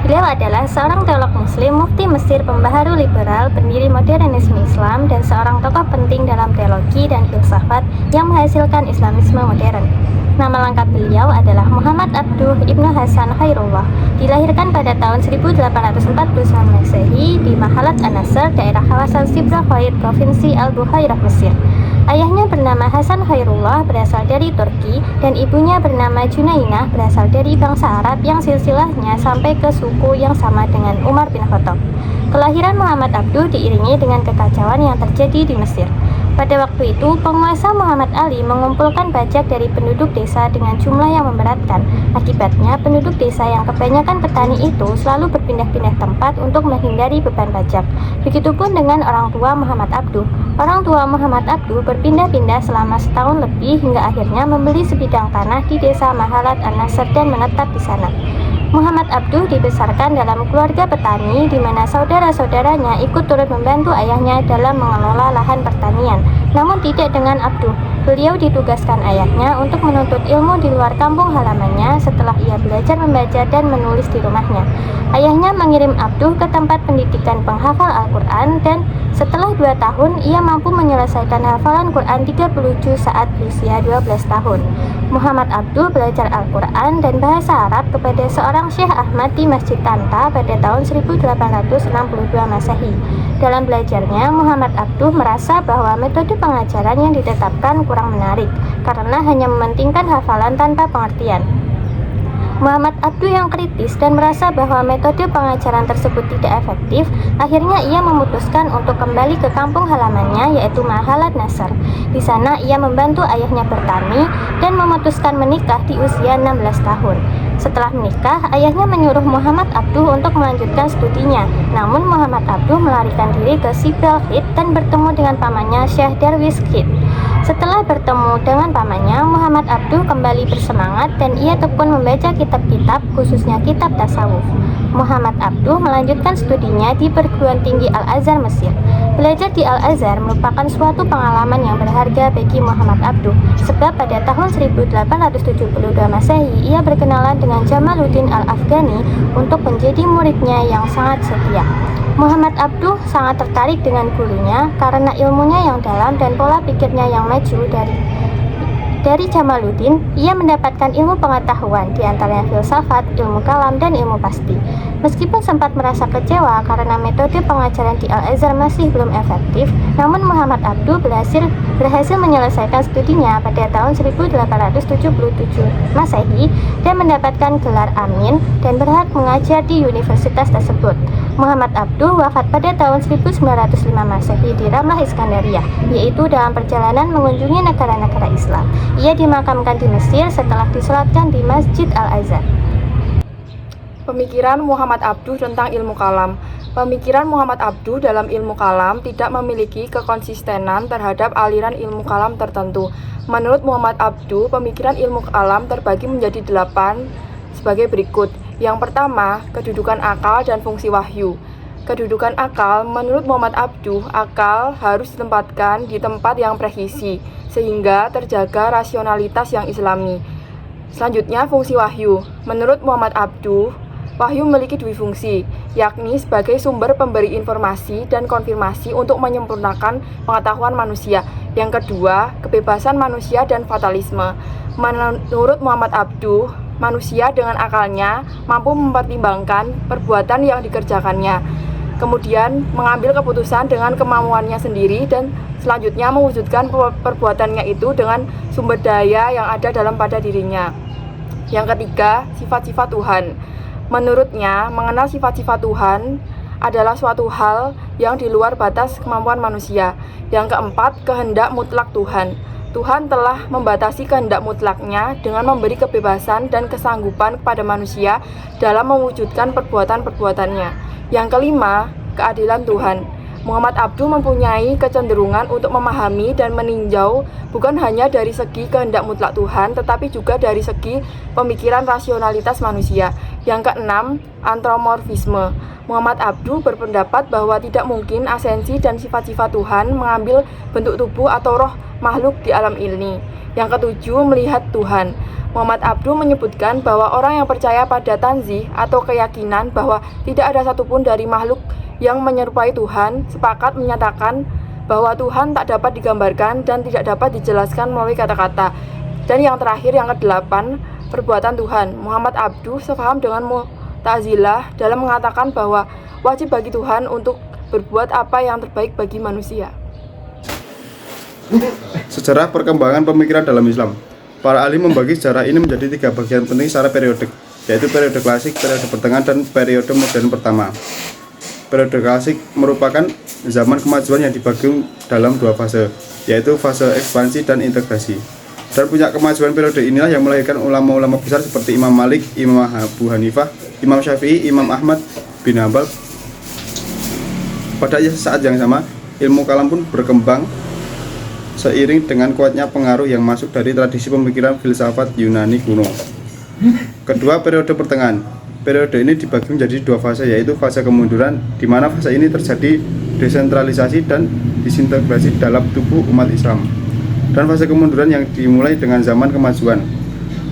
Beliau adalah seorang teolog muslim, mufti Mesir, pembaharu liberal, pendiri modernisme Islam, dan seorang tokoh penting dalam teologi dan filsafat yang menghasilkan Islamisme modern. Nama lengkap beliau adalah Muhammad Abduh Ibnu Hasan Khairullah. Dilahirkan pada tahun 1849 Masehi di Mahalat An-Nasr, daerah kawasan Sibra Khair, Provinsi Al-Buhairah, Mesir. Ayahnya bernama Hasan Khairullah, berasal dari Turki, dan ibunya bernama Junainah, berasal dari bangsa Arab yang silsilahnya sampai ke suku yang sama dengan Umar bin Khattab. Kelahiran Muhammad Abduh diiringi dengan kekacauan yang terjadi di Mesir. Pada waktu itu, penguasa Muhammad Ali mengumpulkan pajak dari penduduk desa dengan jumlah yang memberatkan. Akibatnya, penduduk desa yang kebanyakan petani itu selalu berpindah-pindah tempat untuk menghindari beban pajak. Begitupun dengan orang tua Muhammad Abduh. Orang tua Muhammad Abduh berpindah-pindah selama setahun lebih hingga akhirnya membeli sebidang tanah di desa Mahalat An-Nasr dan menetap di sana. Muhammad Abduh dibesarkan dalam keluarga petani di mana saudara-saudaranya ikut turut membantu ayahnya dalam mengelola lahan pertanian. Namun tidak dengan Abduh. Beliau ditugaskan ayahnya untuk menuntut ilmu di luar kampung halamannya setelah ia belajar membaca dan menulis di rumahnya. Ayahnya mengirim Abduh ke tempat pendidikan penghafal Al-Quran dan setelah 2 tahun ia mampu menyelesaikan hafalan Quran 30 juz saat berusia 12 tahun. Muhammad Abduh belajar Al-Quran dan bahasa Arab kepada seorang Syekh Ahmad di Masjid Tanta pada tahun 1862 Masehi. Dalam belajarnya, Muhammad Abduh merasa bahwa metode pengajaran yang ditetapkan kurang menarik karena hanya mementingkan hafalan tanpa pengertian. Muhammad Abduh yang kritis dan merasa bahwa metode pengajaran tersebut tidak efektif, akhirnya ia memutuskan untuk kembali ke kampung halamannya yaitu Mahalat Nasr. Di sana ia membantu ayahnya bertani dan memutuskan menikah di usia 16 tahun. Setelah menikah, ayahnya menyuruh Muhammad Abduh untuk melanjutkan studinya. Namun Muhammad Abduh melarikan diri ke Sibel Khid dan bertemu dengan pamannya Syekh Darwish Khid. Setelah bertemu dengan pamannya, Muhammad Abduh kembali bersemangat dan ia tekun membaca kitab-kitab, khususnya kitab tasawuf. Muhammad Abduh melanjutkan studinya di Perguruan Tinggi Al-Azhar Mesir. Belajar di Al-Azhar merupakan suatu pengalaman yang berharga bagi Muhammad Abduh, sebab pada tahun 1872 Masehi ia berkenalan dengan Jamaluddin Al-Afghani untuk menjadi muridnya yang sangat setia. Muhammad Abduh sangat tertarik dengan gurunya karena ilmunya yang dalam dan pola pikirnya yang maju. Dari Jamaluddin, ia mendapatkan ilmu pengetahuan, di antaranya filsafat, ilmu kalam, dan ilmu pasti. Meskipun sempat merasa kecewa karena metode pengajaran di Al-Azhar masih belum efektif, namun Muhammad Abduh berhasil menyelesaikan studinya pada tahun 1877 Masehi dan mendapatkan gelar Amin dan berhak mengajar di universitas tersebut. Muhammad Abduh wafat pada tahun 1905 Masehi di Ramlah Iskandaria, yaitu dalam perjalanan mengunjungi negara-negara Islam. Ia dimakamkan di Mesir setelah disolatkan di Masjid Al-Azhar. Pemikiran Muhammad Abduh tentang ilmu kalam. Pemikiran Muhammad Abduh dalam ilmu kalam tidak memiliki kekonsistenan terhadap aliran ilmu kalam tertentu. Menurut Muhammad Abduh, pemikiran ilmu kalam terbagi menjadi 8 sebagai berikut. Yang pertama, kedudukan akal dan fungsi wahyu. Kedudukan akal, menurut Muhammad Abduh, akal harus ditempatkan di tempat yang presisi, sehingga terjaga rasionalitas yang islami. Selanjutnya, fungsi wahyu. Menurut Muhammad Abduh, wahyu memiliki 2 fungsi, yakni sebagai sumber pemberi informasi dan konfirmasi untuk menyempurnakan pengetahuan manusia. Yang kedua, kebebasan manusia dan fatalisme. Menurut Muhammad Abduh, manusia dengan akalnya mampu mempertimbangkan perbuatan yang dikerjakannya, kemudian mengambil keputusan dengan kemampuannya sendiri dan selanjutnya mewujudkan perbuatannya itu dengan sumber daya yang ada dalam pada dirinya. Yang ketiga, sifat-sifat Tuhan. Menurutnya, mengenal sifat-sifat Tuhan adalah suatu hal yang di luar batas kemampuan manusia. Yang keempat, kehendak mutlak Tuhan. Tuhan telah membatasi kehendak mutlaknya dengan memberi kebebasan dan kesanggupan kepada manusia dalam mewujudkan perbuatan-perbuatannya. Yang kelima, keadilan Tuhan. Muhammad Abduh mempunyai kecenderungan untuk memahami dan meninjau bukan hanya dari segi kehendak mutlak Tuhan, tetapi juga dari segi pemikiran rasionalitas manusia. Yang keenam, antropomorfisme. Muhammad Abduh berpendapat bahwa tidak mungkin esensi dan sifat-sifat Tuhan mengambil bentuk tubuh atau roh makhluk di alam ini. Yang ketujuh, melihat Tuhan. Muhammad Abduh menyebutkan bahwa orang yang percaya pada tanzih atau keyakinan bahwa tidak ada satupun dari makhluk yang menyerupai Tuhan sepakat menyatakan bahwa Tuhan tak dapat digambarkan dan tidak dapat dijelaskan melalui kata-kata. Dan yang terakhir, yang kedelapan, perbuatan Tuhan. Muhammad Abduh sepaham dengan Mu'tazilah dalam mengatakan bahwa wajib bagi Tuhan untuk berbuat apa yang terbaik bagi manusia. Sejarah perkembangan pemikiran dalam Islam. Para ahli membagi sejarah ini menjadi 3 bagian penting secara periodik, yaitu periode klasik, periode pertengahan, dan periode modern pertama. Periode klasik merupakan zaman kemajuan yang dibagi dalam 2 fase, yaitu fase ekspansi dan integrasi. Dan puncak kemajuan periode inilah yang melahirkan ulama-ulama besar seperti Imam Malik, Imam Abu Hanifah, Imam Syafi'i, Imam Ahmad bin Hanbal. Pada saat yang sama, ilmu kalam pun berkembang seiring dengan kuatnya pengaruh yang masuk dari tradisi pemikiran filsafat Yunani kuno. Kedua, periode pertengahan. Periode ini dibagi menjadi 2 fase, yaitu fase kemunduran, di mana fase ini terjadi desentralisasi dan disintegrasi dalam tubuh umat Islam, dan fase kemunduran yang dimulai dengan zaman kemajuan.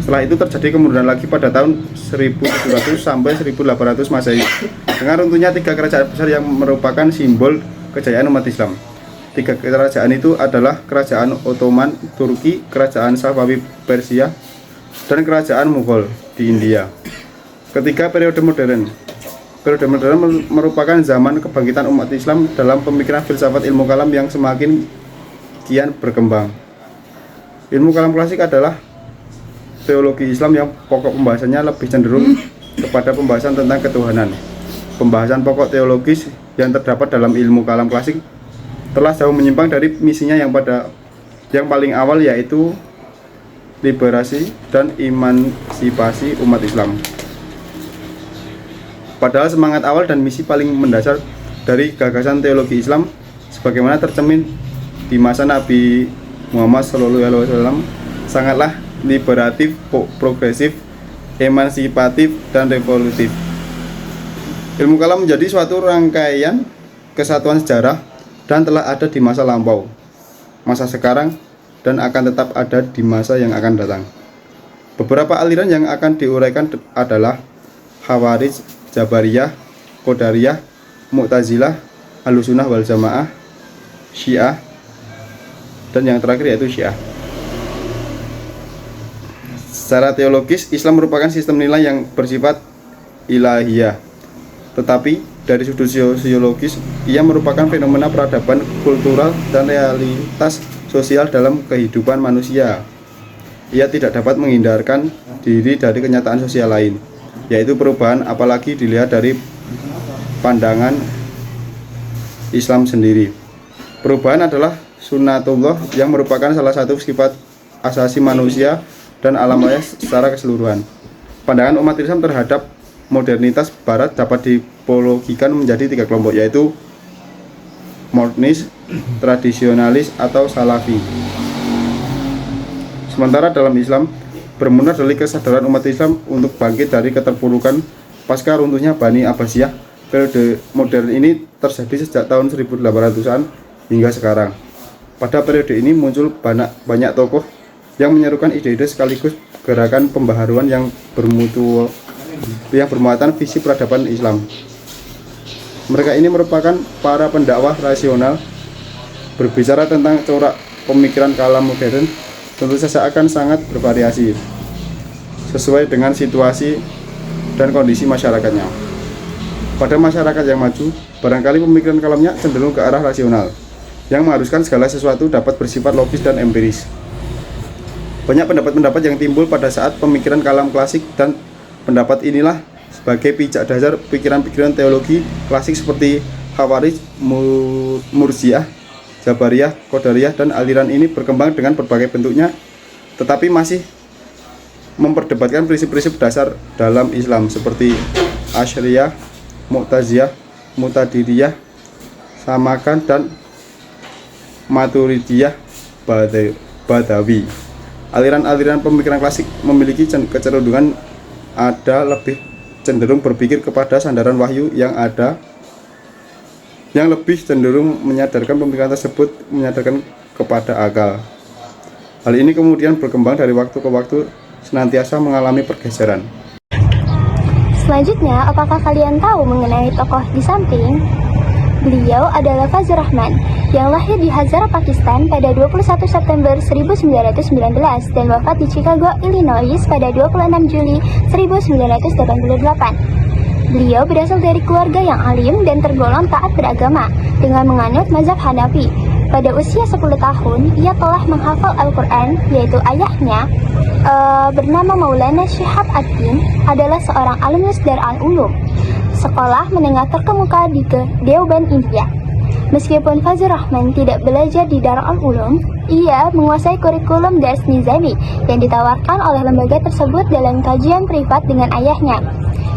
Setelah itu terjadi kemunduran lagi pada tahun 1700 sampai 1800 Masehi, dengan runtuhnya 3 kerajaan besar yang merupakan simbol kejayaan umat Islam. 3 kerajaan itu adalah Kerajaan Ottoman Turki, Kerajaan Safawi Persia, dan Kerajaan Mughal di India. Ketiga, periode modern. Periode modern merupakan zaman kebangkitan umat Islam dalam pemikiran filsafat ilmu kalam yang semakin kian berkembang. Ilmu kalam klasik adalah teologi Islam yang pokok pembahasannya lebih cenderung kepada pembahasan tentang ketuhanan. Pembahasan pokok teologis yang terdapat dalam ilmu kalam klasik telah jauh menyimpang dari misinya yang paling awal, yaitu liberasi dan emansipasi umat Islam. Padahal semangat awal dan misi paling mendasar dari gagasan teologi Islam sebagaimana tercermin di masa Nabi Muhammad SAW sangatlah liberatif, progresif, emansipatif, dan revolutif. Ilmu kalam menjadi suatu rangkaian kesatuan sejarah dan telah ada di masa lampau, masa sekarang, dan akan tetap ada di masa yang akan datang. Beberapa aliran yang akan diuraikan adalah Khawarij, Jabariyah, Qadariyah, Mu'tazilah, Ahlussunnah wal Jamaah, Syiah, dan yang terakhir yaitu Syiah. Secara teologis, Islam merupakan sistem nilai yang bersifat ilahiyah, tetapi dari sudut sosiologis, ia merupakan fenomena peradaban kultural dan realitas sosial dalam kehidupan manusia. Ia tidak dapat menghindarkan diri dari kenyataan sosial lain, yaitu perubahan, apalagi dilihat dari pandangan Islam sendiri. Perubahan adalah sunnatullah yang merupakan salah satu sifat asasi manusia dan alam raya secara keseluruhan. Pandangan umat Islam terhadap modernitas Barat dapat dipologikan menjadi 3 kelompok, yaitu modernis, tradisionalis, atau salafi. Sementara dalam Islam, bermula dari kesadaran umat Islam untuk bangkit dari keterpurukan pasca runtuhnya Bani Abbasiyah. Periode modern ini terjadi sejak tahun 1800-an hingga sekarang. Pada periode ini muncul banyak tokoh yang menyerukan ide-ide sekaligus gerakan pembaharuan yang bermuatan visi peradaban Islam. Mereka ini merupakan para pendakwah rasional. Berbicara tentang corak pemikiran kalam modern, tentu saja akan sangat bervariasi sesuai dengan situasi dan kondisi masyarakatnya. Pada masyarakat yang maju, barangkali pemikiran kalamnya cenderung ke arah rasional, yang mengharuskan segala sesuatu dapat bersifat logis dan empiris. Banyak pendapat-pendapat yang timbul pada saat pemikiran kalam klasik, dan pendapat inilah sebagai pijak dasar pikiran-pikiran teologi klasik seperti Khawarij, Murji'ah, Jabariyah, Qadariyah, dan aliran ini berkembang dengan berbagai bentuknya, tetapi masih memperdebatkan prinsip-prinsip dasar dalam Islam seperti Asy'ariyah, Mu'taziliyah, Mu'tadiriyah, Samakan, dan Maturidiyah Badawi. Aliran-aliran pemikiran klasik memiliki kecenderungan ada lebih cenderung berpikir kepada sandaran wahyu yang lebih cenderung menyadarkan pemikiran tersebut menyadarkan kepada akal. Hal ini kemudian berkembang dari waktu ke waktu, senantiasa mengalami pergeseran. Selanjutnya, apakah kalian tahu mengenai tokoh di samping? Beliau adalah Fazlur Rahman yang lahir di Hazara, Pakistan pada 21 September 1919 dan wafat di Chicago, Illinois pada 26 Juli 1988. Beliau berasal dari keluarga yang alim dan tergolong taat beragama dengan menganut mazhab Hanafi. Pada usia 10 tahun, ia telah menghafal Al-Quran, yaitu ayahnya bernama Maulana Shihab Ad-Din adalah seorang alumnus Darul Ulum, sekolah menengah terkemuka di Deoband, India. Meskipun Fazlur Rahman tidak belajar di Darul Ulum, ia menguasai kurikulum Dars Nizami yang ditawarkan oleh lembaga tersebut dalam kajian privat dengan ayahnya.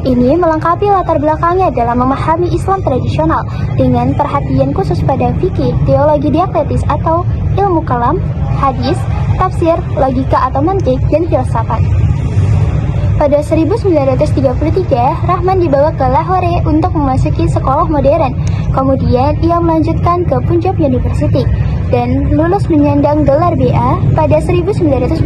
Ini melengkapi latar belakangnya dalam memahami Islam tradisional dengan perhatian khusus pada fikih, teologi diakletis atau ilmu kalam, hadis, tafsir, logika atau mantik, dan filsafat. Pada 1933, Rahman dibawa ke Lahore untuk memasuki sekolah modern. Kemudian ia melanjutkan ke Punjab University dan lulus menyandang gelar BA pada 1940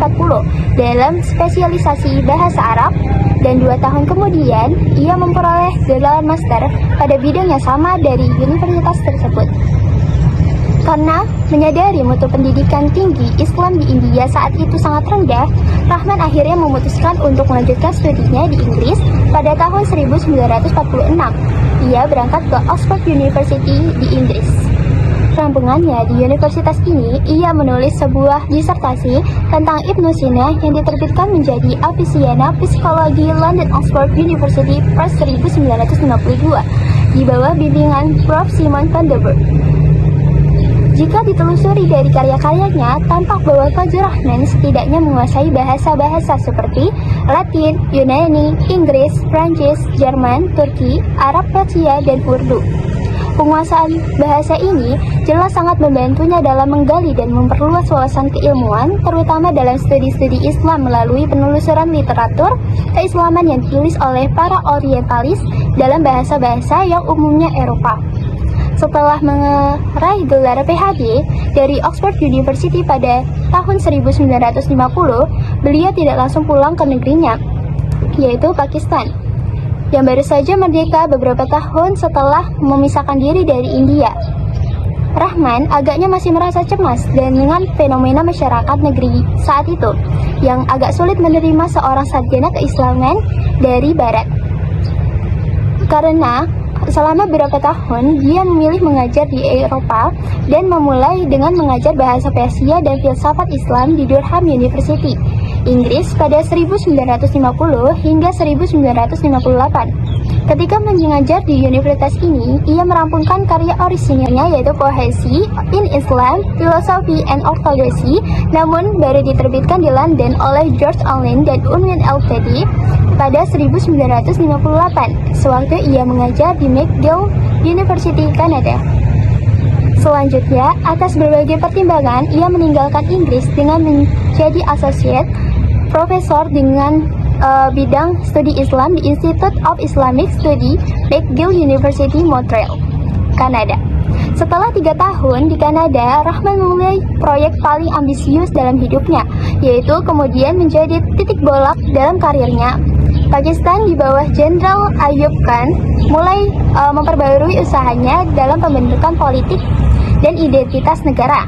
dalam spesialisasi bahasa Arab, dan 2 tahun kemudian ia memperoleh gelar master pada bidang yang sama dari universitas tersebut. Karena menyadari mutu pendidikan tinggi Islam di India saat itu sangat rendah, Rahman akhirnya memutuskan untuk melanjutkan studinya di Inggris pada tahun 1946. Ia berangkat ke Oxford University di Inggris. Rampungannya di universitas ini, ia menulis sebuah disertasi tentang Ibnu Sina yang diterbitkan menjadi Aficionado Psikologi London Oxford University Press 1952 di bawah bimbingan Prof. Simon van der Burg. Jika ditelusuri dari karya-karyanya, tampak bahwa Fazlur Rahman setidaknya menguasai bahasa-bahasa seperti Latin, Yunani, Inggris, Prancis, Jerman, Turki, Arab, Persia, dan Urdu. Penguasaan bahasa ini jelas sangat membantunya dalam menggali dan memperluas wawasan keilmuan, terutama dalam studi-studi Islam melalui penelusuran literatur keislaman yang ditulis oleh para orientalis dalam bahasa-bahasa yang umumnya Eropa. Setelah meraih gelar PhD dari Oxford University pada tahun 1950, beliau tidak langsung pulang ke negerinya, yaitu Pakistan, yang baru saja merdeka beberapa tahun setelah memisahkan diri dari India. Rahman agaknya masih merasa cemas dengan fenomena masyarakat negeri saat itu, yang agak sulit menerima seorang sarjana keislaman dari Barat. Karena selama beberapa tahun dia memilih mengajar di Eropa dan memulai dengan mengajar bahasa Persia dan filsafat Islam di Durham University, Inggris pada 1950 hingga 1958. Ketika mengajar di universitas ini, ia merampungkan karya orisinilnya yaitu Poesi in Islam, Philosophy and Orthodoxy, namun baru diterbitkan di London oleh George Allen dan Unwin Ltd. pada 1958, sewaktu ia mengajar di McGill University, Kanada. Selanjutnya, atas berbagai pertimbangan, ia meninggalkan Inggris dengan menjadi associate profesor dengan bidang studi Islam di Institute of Islamic Study, McGill University, Montreal, Kanada. Setelah 3 tahun di Kanada, Rahman memulai proyek paling ambisius dalam hidupnya, yaitu kemudian menjadi titik bolak dalam karirnya. Pakistan di bawah Jenderal Ayub Khan mulai memperbarui usahanya dalam pembentukan politik dan identitas negara.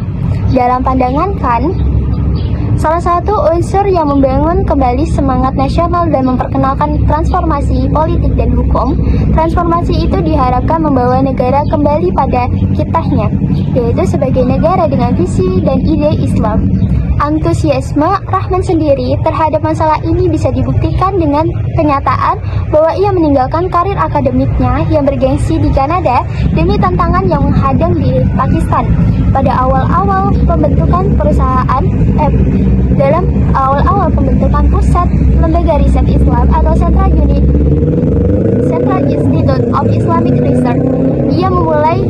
Dalam pandangan Khan, salah satu unsur yang membangun kembali semangat nasional dan memperkenalkan transformasi politik dan hukum, transformasi itu diharapkan membawa negara kembali pada kitahnya, yaitu sebagai negara dengan visi dan ide Islam. Antusiasme Rahman sendiri terhadap masalah ini bisa dibuktikan dengan kenyataan bahwa ia meninggalkan karir akademiknya yang bergengsi di Kanada demi tantangan yang menghadang di Pakistan. Pada awal-awal pembentukan pembentukan pusat lembaga riset Islam atau Central Institute of Islamic Research, ia memulai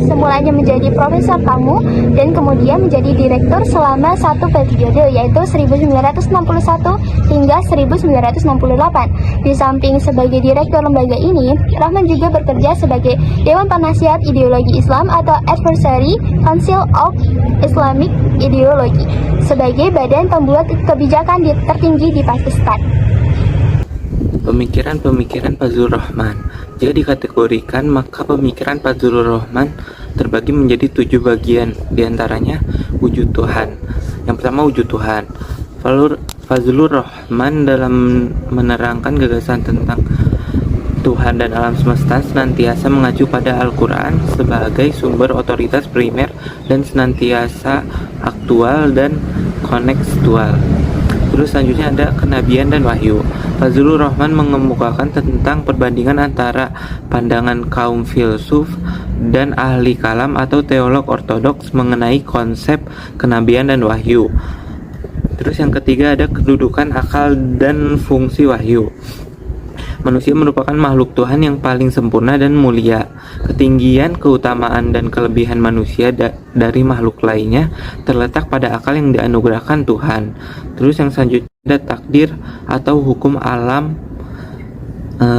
semula mulanya menjadi profesor tamu dan kemudian menjadi direktur selama satu periode, yaitu 1961 hingga 1968. Di samping sebagai direktur lembaga ini, Rahman juga bekerja sebagai Dewan Penasihat Ideologi Islam atau Advisory Council of Islamic Ideology sebagai badan pembuat kebijakan tertinggi di Pakistan. Pemikiran-pemikiran Fazlur Rahman. Jika dikategorikan, maka pemikiran Fazlur Rahman terbagi menjadi 7 bagian, diantaranya wujud Tuhan. Yang pertama, wujud Tuhan. Fazlur Rahman dalam menerangkan gagasan tentang Tuhan dan alam semesta senantiasa mengacu pada Al-Quran sebagai sumber otoritas primer dan senantiasa aktual dan kontekstual. Terus selanjutnya ada kenabian dan wahyu. Fazlur Rahman mengemukakan tentang perbandingan antara pandangan kaum filsuf dan ahli kalam atau teolog ortodoks mengenai konsep kenabian dan wahyu. Terus yang ketiga ada kedudukan akal dan fungsi wahyu. Manusia merupakan makhluk Tuhan yang paling sempurna dan mulia. Ketinggian, keutamaan, dan kelebihan manusia dari makhluk lainnya terletak pada akal yang dianugerahkan Tuhan. Terus yang selanjutnya ada takdir atau hukum alam.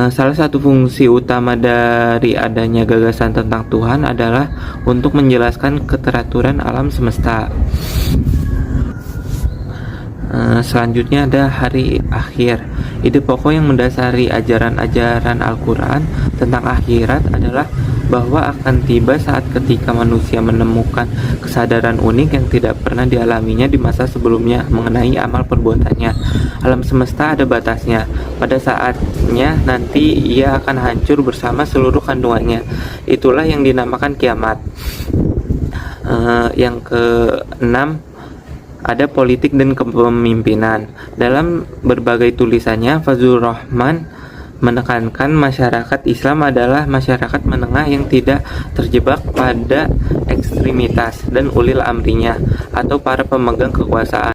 Salah satu fungsi utama dari adanya gagasan tentang Tuhan adalah untuk menjelaskan keteraturan alam semesta. Selanjutnya ada hari akhir. Ide pokok yang mendasari ajaran-ajaran Al-Quran tentang akhirat adalah bahwa akan tiba saat ketika manusia menemukan kesadaran unik yang tidak pernah dialaminya di masa sebelumnya mengenai amal perbuatannya. Alam semesta ada batasnya. Pada saatnya nanti ia akan hancur bersama seluruh kandungannya. Itulah yang dinamakan kiamat. Yang keenam, ada politik dan kepemimpinan. Dalam berbagai tulisannya, Fazlur Rahman menekankan masyarakat Islam adalah masyarakat menengah yang tidak terjebak pada ekstremitas dan ulil amrinya atau para pemegang kekuasaan.